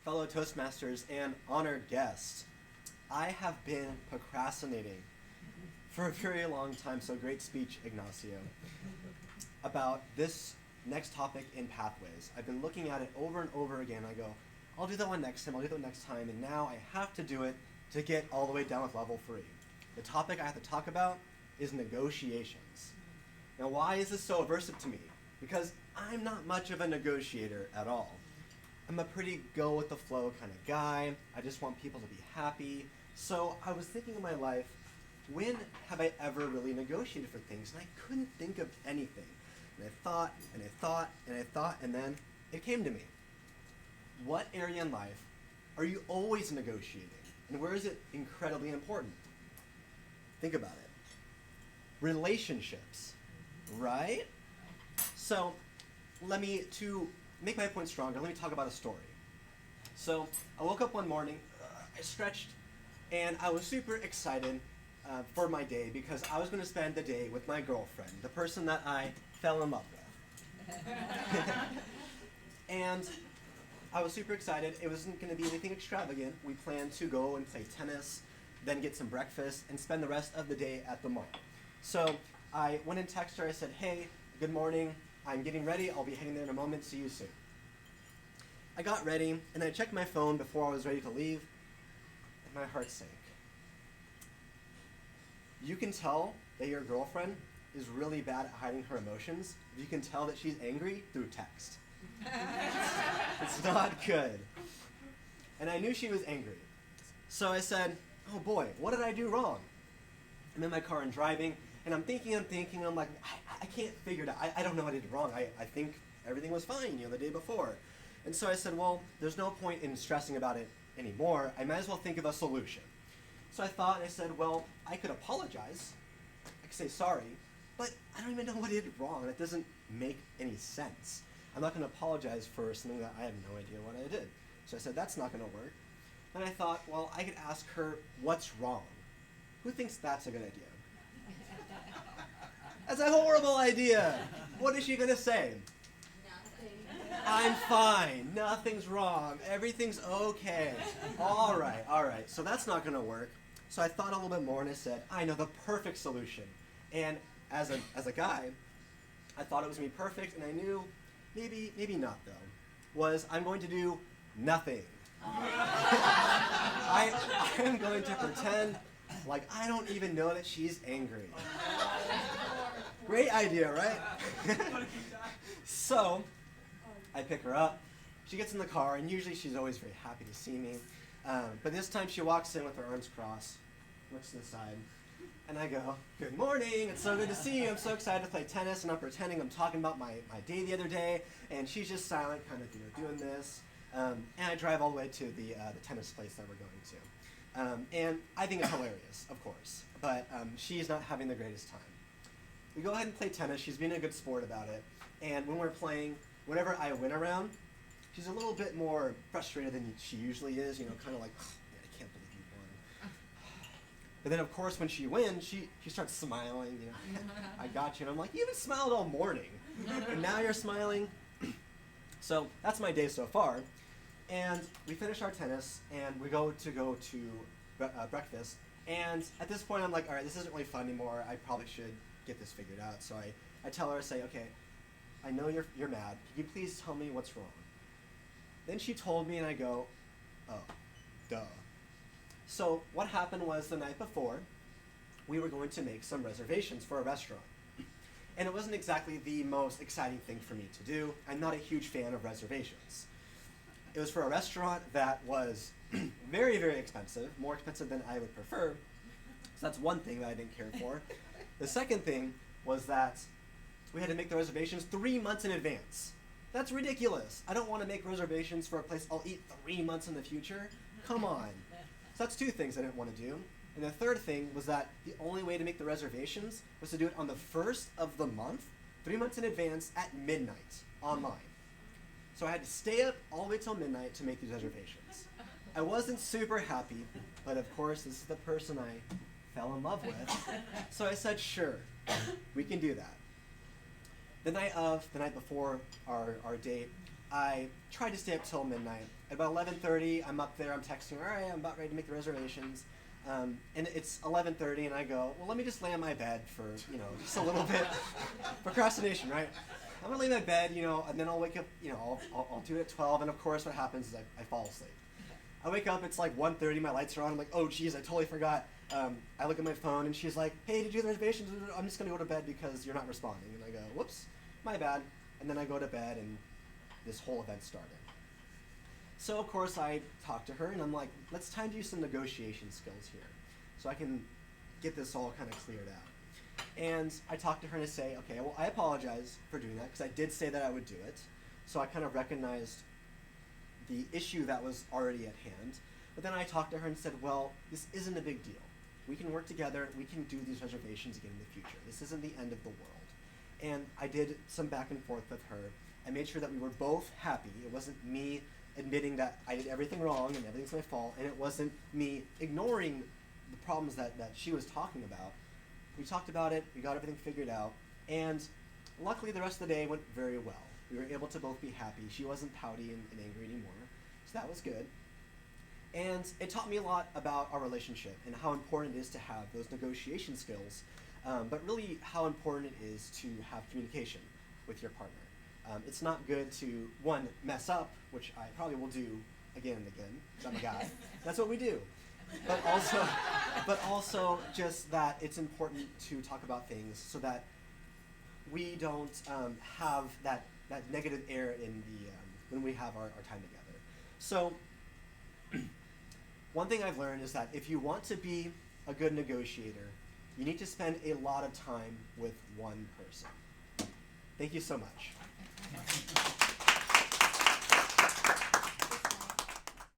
fellow Toastmasters and honored guests. I have been procrastinating for a very long time, so great speech, Ignacio, about this next topic in Pathways. I've been looking at it over and over again. I go, I'll do that one next time, and now I have to do it to get all the way down with level 3. The topic I have to talk about is negotiations. Now, why is this so aversive to me? Because I'm not much of a negotiator at all. I'm a pretty go-with-the-flow kind of guy. I just want people to be happy. So I was thinking in my life, when have I ever really negotiated for things? And I couldn't think of anything. And I thought, and I thought, and I thought, and then it came to me. What area in life are you always negotiating? And where is it incredibly important? Think about it. Relationships, right? So to make my point stronger, let me talk about a story. So I woke up one morning, I stretched, and I was super excited for my day because I was going to spend the day with my girlfriend, the person that I fell in love with. And I was super excited. It wasn't going to be anything extravagant. We planned to go and play tennis, then get some breakfast, and spend the rest of the day at the mall. So I went and texted her. I said, hey, good morning. I'm getting ready. I'll be heading there in a moment. See you soon. I got ready, and I checked my phone before I was ready to leave, and my heart sank. You can tell that your girlfriend is really bad at hiding her emotions if you can tell that she's angry through text. It's not good. And I knew she was angry. So I said, oh boy, what did I do wrong? I'm in my car and driving, and I'm thinking, I'm like, I can't figure it out. I don't know what I did wrong. I think everything was fine, the day before. And so I said, well, there's no point in stressing about it anymore. I might as well think of a solution. So I thought, and I said, well, I could apologize. I could say sorry, but I don't even know what I did wrong. That doesn't make any sense. I'm not going to apologize for something that I have no idea what I did. So I said, that's not going to work. And I thought, well, I could ask her, what's wrong? Who thinks that's a good idea? That's a horrible idea. What is she going to say? Nothing. I'm fine. Nothing's wrong. Everything's okay. All right. So that's not going to work. So I thought a little bit more, and I said, I know the perfect solution. And as a guy, I thought it was going to be perfect, and I knew maybe not, though, was I'm going to do nothing. I am going to pretend like I don't even know that she's angry. Great idea, right? So I pick her up. She gets in the car, and usually she's always very happy to see me. But this time she walks in with her arms crossed, looks to the side, and I go, good morning, it's so good to see you. I'm so excited to play tennis, and I'm pretending I'm talking about my day the other day, and she's just silent, kind of doing this. And I drive all the way to the tennis place that we're going to. And I think it's hilarious, of course, but she's not having the greatest time. We go ahead and play tennis. She's being a good sport about it. And when we're playing, whenever I win a round, she's a little bit more frustrated than she usually is, kind of like, oh, man, I can't believe you won. But then, of course, when she wins, she starts smiling, I got you. And I'm like, you haven't smiled all morning, and now you're smiling. So that's my day so far. And we finish our tennis, and we go to breakfast. And at this point, I'm like, all right, this isn't really fun anymore. I probably should get this figured out. So I tell her, I say, okay, I know you're mad. Can you please tell me what's wrong? Then she told me, and I go, oh, duh. So what happened was the night before, we were going to make some reservations for a restaurant. And it wasn't exactly the most exciting thing for me to do. I'm not a huge fan of reservations. It was for a restaurant that was very, very expensive, more expensive than I would prefer. So that's one thing that I didn't care for. The second thing was that we had to make the reservations 3 months in advance. That's ridiculous. I don't want to make reservations for a place I'll eat 3 months in the future. Come on. So that's two things I didn't want to do. And the third thing was that the only way to make the reservations was to do it on the 1st of the month, 3 months in advance at midnight online. So I had to stay up all the way till midnight to make these reservations. I wasn't super happy, but of course this is the person I fell in love with. So I said, sure, we can do that. The night before our date, I tried to stay up till midnight, At about 11:30, I'm up there, I'm texting her, all right, I'm about ready to make the reservations. And it's 11:30, and I go, well, let me just lay on my bed for, just a little bit. Procrastination, right? I'm gonna lay in my bed, and then I'll wake up, I'll do it at 12, and of course what happens is I fall asleep. I wake up, it's like 1:30, my lights are on, I'm like, oh geez, I totally forgot. I look at my phone, and she's like, hey, did you do the reservations? I'm just gonna go to bed because you're not responding. And I go, whoops, my bad. And then I go to bed, and this whole event started. So of course I talk to her, and I'm like, let's time to use some negotiation skills here, so I can get this all kind of cleared out. And I talk to her and I say, okay, well, I apologize for doing that because I did say that I would do it. So I kind of recognized the issue that was already at hand. But then I talked to her and said, well, this isn't a big deal. We can work together. We can do these reservations again in the future. This isn't the end of the world. And I did some back and forth with her. I made sure that we were both happy. It wasn't me admitting that I did everything wrong and everything's my fault, and it wasn't me ignoring the problems that she was talking about. We talked about it, we got everything figured out, and luckily the rest of the day went very well. We were able to both be happy. She wasn't pouty and angry anymore, so that was good. And it taught me a lot about our relationship and how important it is to have those negotiation skills, but really how important it is to have communication with your partner. It's not good to, one, mess up, which I probably will do again and again, because I'm a guy. That's what we do. But also just that it's important to talk about things so that we don't have that negative air in the when we have our time together. So one thing I've learned is that if you want to be a good negotiator, you need to spend a lot of time with one person. Thank you so much.